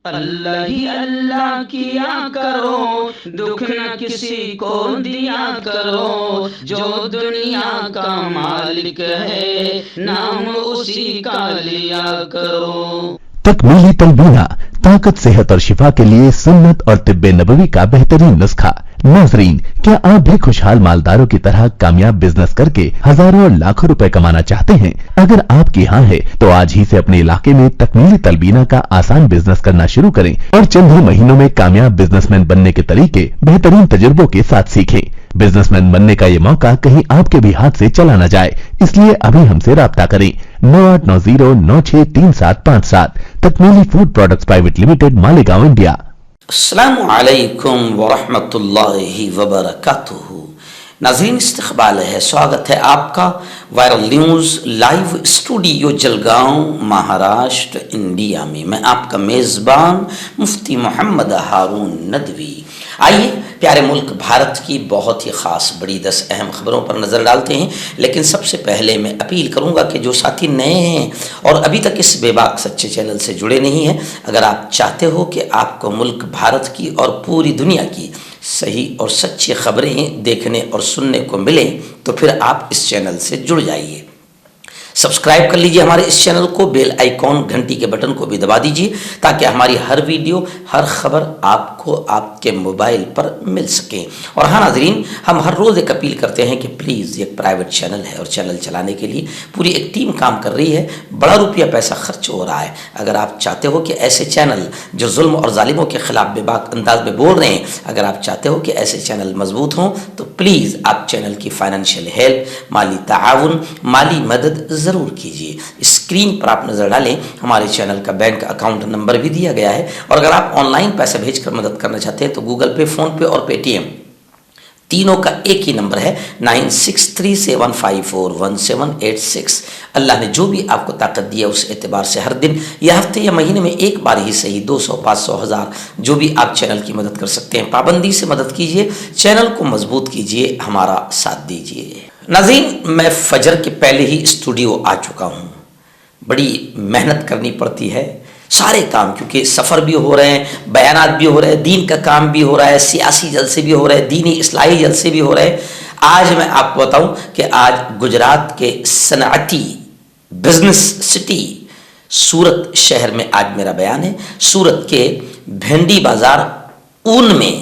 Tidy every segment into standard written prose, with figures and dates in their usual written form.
اللہ ہی اللہ کیا کرو، دکھ نہ کسی کو دیا کرو، جو دنیا کا مالک ہے نام اسی کا لیا کرو۔ تکمیلی تلبینہ، طاقت، صحت اور شفا کے لیے سنت اور طب نبوی کا بہترین نسخہ۔ ناظرین، کیا آپ بھی خوشحال مالداروں کی طرح کامیاب بزنس کر کے ہزاروں اور لاکھوں روپے کمانا چاہتے ہیں؟ اگر آپ کی ہاں ہے تو آج ہی سے اپنے علاقے میں تکمیلی تلبینہ کا آسان بزنس کرنا شروع کریں اور چند ہی مہینوں میں کامیاب بزنس مین بننے کے طریقے بہترین تجربوں کے ساتھ سیکھیں۔ بزنس مین بننے کا یہ موقع کہیں آپ کے بھی ہاتھ سے چلا نہ جائے، اس لیے ابھی ہم سے رابطہ کریں۔ 9890963757 تکمیلی food products private limited, Malegaon, India. السلام علیکم ورحمۃ اللہ وبرکاتہ۔ ناظرین، استقبال ہے، سواگت ہے آپ کا viral news live studio Jalgaon, Maharashtra, India میں۔ میں آپ کا میزبان مفتی محمد ہارون ندوی۔ آئیے پیارے ملک بھارت کی بہت ہی خاص بڑی 10 اہم خبروں پر نظر ڈالتے ہیں، لیکن سب سے پہلے میں اپیل کروں گا کہ جو ساتھی نئے ہیں اور ابھی تک اس بے باک سچے چینل سے جڑے نہیں ہیں، اگر آپ چاہتے ہو کہ آپ کو ملک بھارت کی اور پوری دنیا کی صحیح اور سچی خبریں دیکھنے اور سننے کو ملیں تو پھر آپ اس چینل سے جڑ جائیے۔ سبسکرائب کر لیجئے ہمارے اس چینل کو، بیل آئیکن گھنٹی کے بٹن کو بھی دبا دیجئے تاکہ ہماری ہر ویڈیو، ہر خبر آپ کو آپ کے موبائل پر مل سکے۔ اور ہاں ناظرین، ہم ہر روز ایک اپیل کرتے ہیں کہ پلیز، یہ پرائیویٹ چینل ہے اور چینل چلانے کے لیے پوری ایک ٹیم کام کر رہی ہے، بڑا روپیہ پیسہ خرچ ہو رہا ہے۔ اگر آپ چاہتے ہو کہ ایسے چینل جو ظلم اور ظالموں کے خلاف بے باک انداز میں بول رہے ہیں، اگر آپ چاہتے ہو کہ ایسے چینل مضبوط ہوں تو پلیز آپ چینل کی فائنینشیل ہیلپ، مالی تعاون، مالی مدد ضرور کیجیے۔ اسکرین پر آپ نظر ڈالیں، ہمارے چینل کا بینک اکاؤنٹ نمبر بھی دیا گیا ہے، اور اگر آپ آن لائن پیسے بھیج کر مدد کرنا چاہتے ہیں تو گوگل پے، فون پے اور پے ٹی ایم تینوں کا ایک ہی نمبر ہے، 9637541786۔ اللہ نے جو بھی آپ کو طاقت دی ہے اس اعتبار سے ہر دن یا ہفتے یا مہینے میں ایک بار ہی صحیح 200، 500، 1000 جو بھی آپ چینل کی مدد کر سکتے ہیں، پابندی سے مدد کیجیے، چینل کو مضبوط کیجیے، ہمارا ساتھ دیجیے۔ ناظرین، میں فجر کے پہلے ہی اسٹوڈیو آ چکا ہوں۔ بڑی محنت کرنی پڑتی ہے، سارے کام، کیونکہ سفر بھی ہو رہے ہیں، بیانات بھی ہو رہے ہیں، دین کا کام بھی ہو رہا ہے، سیاسی جلسے بھی ہو رہے ہیں، دینی اصلاحی جلسے بھی ہو رہے ہیں۔ آج میں آپ کو بتاؤں کہ آج گجرات کے صنعتی بزنس سٹی سورت شہر میں آج میرا بیان ہے۔ سورت کے بھنڈی بازار اون میں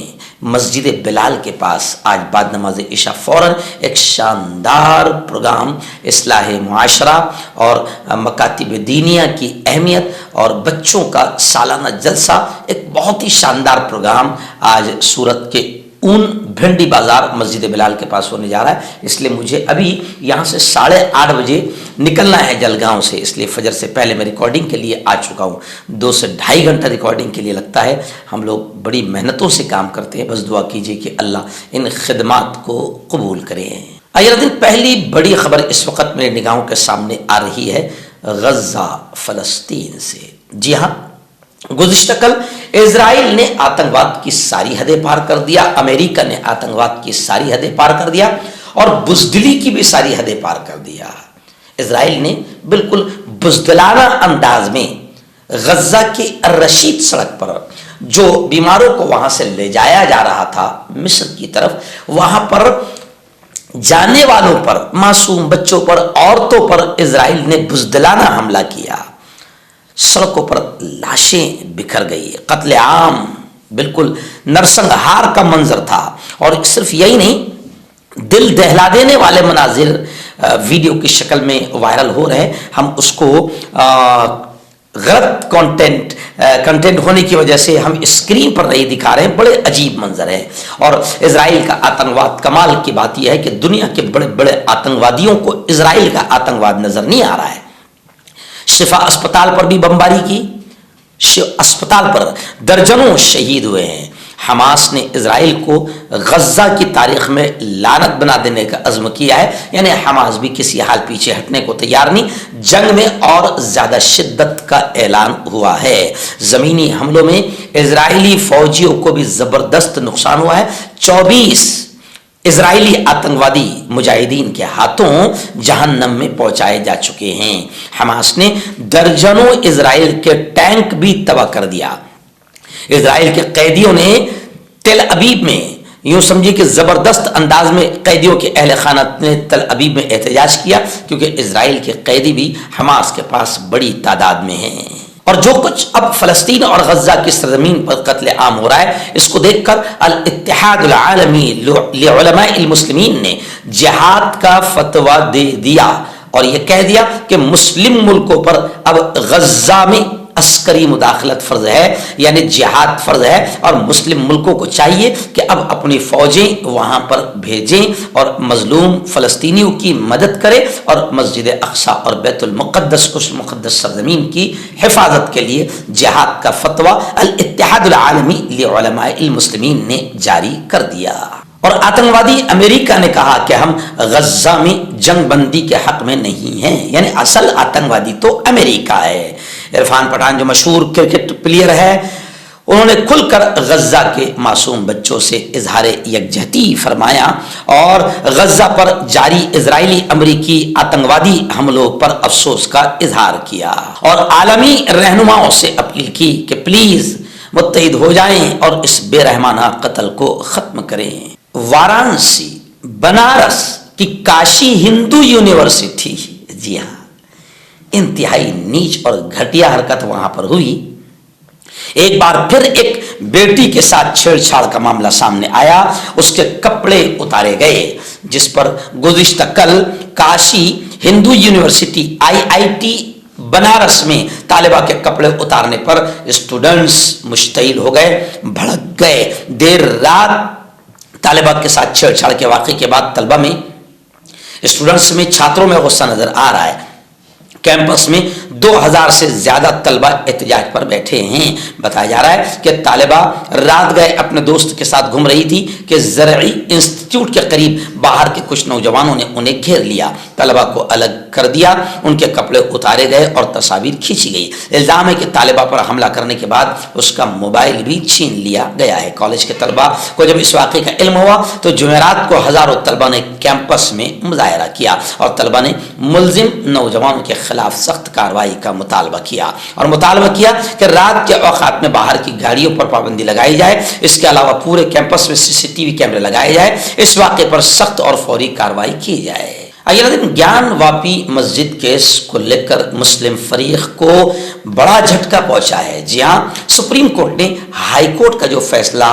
مسجد بلال کے پاس آج بعد نماز عشاء فوراً ایک شاندار پروگرام اصلاح معاشرہ اور مکاتب دینیہ کی اہمیت اور بچوں کا سالانہ جلسہ، ایک بہت ہی شاندار پروگرام آج سورت کے اون بھنڈی بازار مسجد بلال کے پاس ہونے جا رہا ہے۔ اس لیے مجھے ابھی یہاں سے 8:30 بجے نکلنا ہے جلگاؤں سے، اس لیے فجر سے پہلے میں ریکارڈنگ کے لیے آ چکا ہوں۔ 2 سے 2.5 گھنٹہ ریکارڈنگ کے لیے لگتا ہے۔ ہم لوگ بڑی محنتوں سے کام کرتے ہیں، بس دعا کیجیے کہ اللہ ان خدمات کو قبول کرے۔ آئیے دن پہلی بڑی خبر اس وقت میرے نگاہوں کے سامنے آ رہی ہے غزہ فلسطین سے۔ جی ہاں، گزشتہ کل اسرائیل نے آتنکواد کی ساری حدیں پار کر دیا، امریکہ نے آتنکواد کی ساری حدیں پار کر دیا اور بزدلی کی بھی ساری حدیں پار کر دیا۔ اسرائیل نے بالکل بزدلانہ انداز میں غزہ کی رشید سڑک پر جو بیماروں کو وہاں سے لے جایا جا رہا تھا مصر کی طرف، وہاں پر جانے والوں پر، معصوم بچوں پر، عورتوں پر اسرائیل نے بزدلانہ حملہ کیا۔ سڑکوں پر لاشیں بکھر گئی، قتل عام، بالکل نرسنگہار کا منظر تھا۔ اور صرف یہی نہیں، دل دہلا دینے والے مناظر ویڈیو کی شکل میں وائرل ہو رہے ہیں۔ ہم اس کو غلط کنٹینٹ ہونے کی وجہ سے ہم اسکرین پر نہیں دکھا رہے ہیں، بڑے عجیب منظر ہیں۔ اور اسرائیل کا آتنکواد، کمال کی بات یہ ہے کہ دنیا کے بڑے بڑے آتنکوادیوں کو اسرائیل کا آتنکواد نظر نہیں آ رہا ہے۔ شفا اسپتال پر بھی بمباری کی، اسپتال پر درجنوں شہید ہوئے ہیں۔ حماس نے اسرائیل کو غزہ کی تاریخ میں لعنت بنا دینے کا عزم کیا ہے، یعنی حماس بھی کسی حال پیچھے ہٹنے کو تیار نہیں، جنگ میں اور زیادہ شدت کا اعلان ہوا ہے۔ زمینی حملوں میں اسرائیلی فوجیوں کو بھی زبردست نقصان ہوا ہے۔ 24 اسرائیلی آتنکوادی مجاہدین کے ہاتھوں جہنم میں پہنچائے جا چکے ہیں۔ حماس نے درجنوں اسرائیل کے ٹینک بھی تباہ کر دیا۔ اسرائیل کے قیدیوں نے تل ابیب میں یوں سمجھے کہ زبردست انداز میں قیدیوں کے اہل خانہ نے تل ابیب میں احتجاج کیا، کیونکہ اسرائیل کے قیدی بھی حماس کے پاس بڑی تعداد میں ہیں۔ اور جو کچھ اب فلسطین اور غزہ کی سرزمین پر قتل عام ہو رہا ہے، اس کو دیکھ کر الاتحاد العالمی لعلماء المسلمین نے جہاد کا فتویٰ دے دیا اور یہ کہہ دیا کہ مسلم ملکوں پر اب غزہ میں عسکری مداخلت فرض ہے، یعنی جہاد فرض ہے، اور مسلم ملکوں کو چاہیے کہ اب اپنی فوجیں وہاں پر بھیجیں اور مظلوم فلسطینیوں کی مدد کرے اور مسجد اقصی اور بیت المقدس اس مقدس سرزمین کی حفاظت کے لیے جہاد کا فتویٰ الاتحاد العالمی لعلماء المسلمین نے جاری کر دیا۔ اور آتنکوادی امریکہ نے کہا کہ ہم غزہ میں جنگ بندی کے حق میں نہیں ہیں، یعنی اصل آتنکوادی تو امریکہ ہے۔ عرفان پٹھان جو مشہور کرکٹ پلیئر ہے، انہوں نے کھل کر غزہ کے معصوم بچوں سے اظہار یکجہتی فرمایا اور غزہ پر جاری اسرائیلی امریکی آتنکوادی حملوں پر افسوس کا اظہار کیا اور عالمی رہنماؤں سے اپیل کی کہ پلیز متحد ہو جائیں اور اس بے رحمانہ قتل کو ختم کریں۔ وارانسی بنارس کی کاشی ہندو یونیورسٹی، جی ہاں، انتہائی نیچ اور گھٹیا حرکت وہاں پر ہوئی۔ ایک بار پھر ایک بیٹی کے ساتھ چھیڑ چھاڑ کا معاملہ سامنے آیا، اس کے کپڑے اتارے گئے، جس پر گزشتہ کل کاشی ہندو یونیورسٹی IIT بنارس میں طالبہ کے کپڑے اتارنے پر اسٹوڈنٹس مشتعل ہو گئے، بھڑک گئے۔ دیر رات طالبہ کے ساتھ چھیڑ چھاڑ کے واقعے کے بعد طلبہ میں، اسٹوڈنٹس میں، چھاتروں میں غصہ نظر آ رہا ہے۔ کیمپس میں 2000 سے زیادہ طلبہ احتجاج پر بیٹھے ہیں۔ بتایا جا رہا ہے کہ طالبہ رات گئے اپنے دوست کے ساتھ گھوم رہی تھی کہ زرعی انسٹیٹیوٹ کے قریب باہر کے کچھ نوجوانوں نے انہیں گھیر لیا، طلبہ کو الگ کر دیا، ان کے کپڑے اتارے گئے اور تصاویر کھینچی گئی۔ الزام ہے کہ طالبہ پر حملہ کرنے کے بعد اس کا موبائل بھی چھین لیا گیا ہے۔ کالج کے طلبہ کو جب اس واقعے کا علم ہوا تو جمعرات کو ہزاروں طلبہ نے کیمپس میں مظاہرہ کیا اور طلبہ نے ملزم نوجوانوں کے خلاف سخت کارروائی کا مطالبہ کیا اور مطالبہ کیا کہ رات کے اوقات میں باہر کی گاڑیوں پر پابندی لگائی جائے، اس کے علاوہ پورے کیمپس میں CCTV کیمرے لگائے جائے، اس واقعے پر سخت اور فوری کارروائی کی جائے۔ اگلے دن گیان واپی مسجد کیس کو لے کر مسلم فریق کو بڑا جھٹکا پہنچا ہے۔ جی ہاں، سپریم کورٹ نے ہائی کورٹ کا جو فیصلہ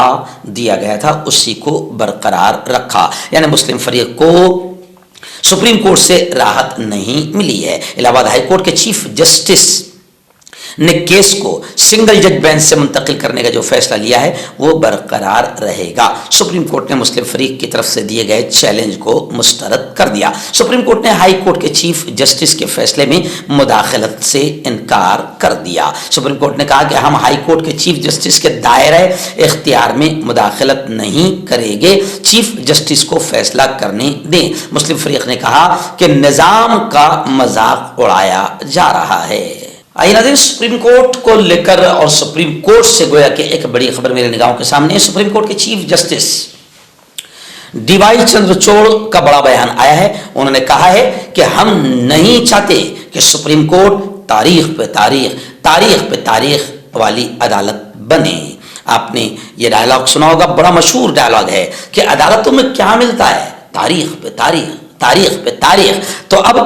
دیا گیا تھا اسی کو برقرار رکھا، یعنی مسلم فریق کو سپریم کورٹ سے راحت نہیں ملی ہے۔ الہ آباد ہائی کورٹ کے چیف جسٹس نے کیس کو سنگل جج بینچ سے منتقل کرنے کا جو فیصلہ لیا ہے وہ برقرار رہے گا۔ سپریم کورٹ نے مسلم فریق کی طرف سے دیے گئے چیلنج کو مسترد کر دیا۔ سپریم کورٹ نے ہائی کورٹ کے چیف جسٹس کے فیصلے میں مداخلت سے انکار کر دیا۔ سپریم کورٹ نے کہا کہ ہم ہائی کورٹ کے چیف جسٹس کے دائرہ اختیار میں مداخلت نہیں کریں گے، چیف جسٹس کو فیصلہ کرنے دیں۔ مسلم فریق نے کہا کہ نظام کا مذاق اڑایا جا رہا ہے۔ آئیے ناظرین، سپریم کورٹ کو لے کر اور سپریم کورٹ سے گویا کہ ایک بڑی خبر میرے نگاہوں کے سامنے۔ سپریم کورٹ کے چیف جسٹس DY چندرچوڑ کا بڑا بیان آیا ہے۔ انہوں نے کہا ہے کہ ہم نہیں چاہتے کہ سپریم کورٹ تاریخ پہ تاریخ والی عدالت بنے۔ آپ نے یہ ڈائلاگ سنا ہوگا، بڑا مشہور ڈائلاگ ہے کہ عدالتوں میں کیا ملتا ہے؟ تاریخ پہ تاریخ۔ تو اب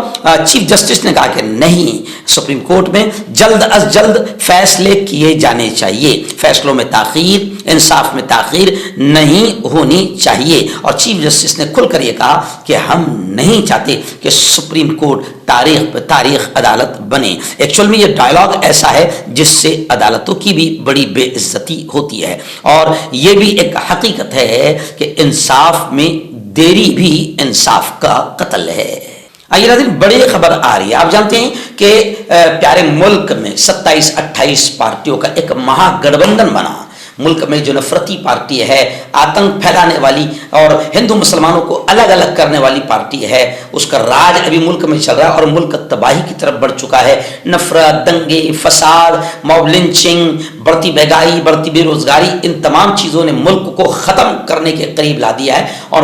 چیف جسٹس نے کہا کہ نہیں، سپریم کورٹ میں جلد از جلد فیصلے کیے جانے چاہیے، فیصلوں میں تاخیر، انصاف میں تاخیر نہیں ہونی چاہیے۔ اور چیف جسٹس نے کھل کر یہ کہا کہ ہم نہیں چاہتے کہ سپریم کورٹ تاریخ پہ تاریخ عدالت بنے۔ ایکچوئل میں یہ ڈائلاگ ایسا ہے جس سے عدالتوں کی بھی بڑی بے عزتی ہوتی ہے، اور یہ بھی ایک حقیقت ہے کہ انصاف میں دیری بھی انصاف کا قتل ہے۔ آئیے ناظرین، بڑی خبر آ رہی ہے۔ آپ جانتے ہیں کہ پیارے ملک میں 27-28 پارٹیوں کا ایک مہا گٹھ بندھن بنا۔ ملک میں جو نفرتی پارٹی ہے، آتنک پھیلانے والی اور ہندو مسلمانوں کو الگ الگ کرنے والی پارٹی ہے، اس کا راج ابھی ملک میں چل رہا ہے اور ملک تباہی کی طرف بڑھ چکا ہے۔ نفرت، دنگے، فساد، موب لنچنگ، بڑھتی مہنگائی، بڑھتی بے روزگاری، ان تمام چیزوں نے ملک کو ختم کرنے کے قریب لا دیا ہے اور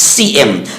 CM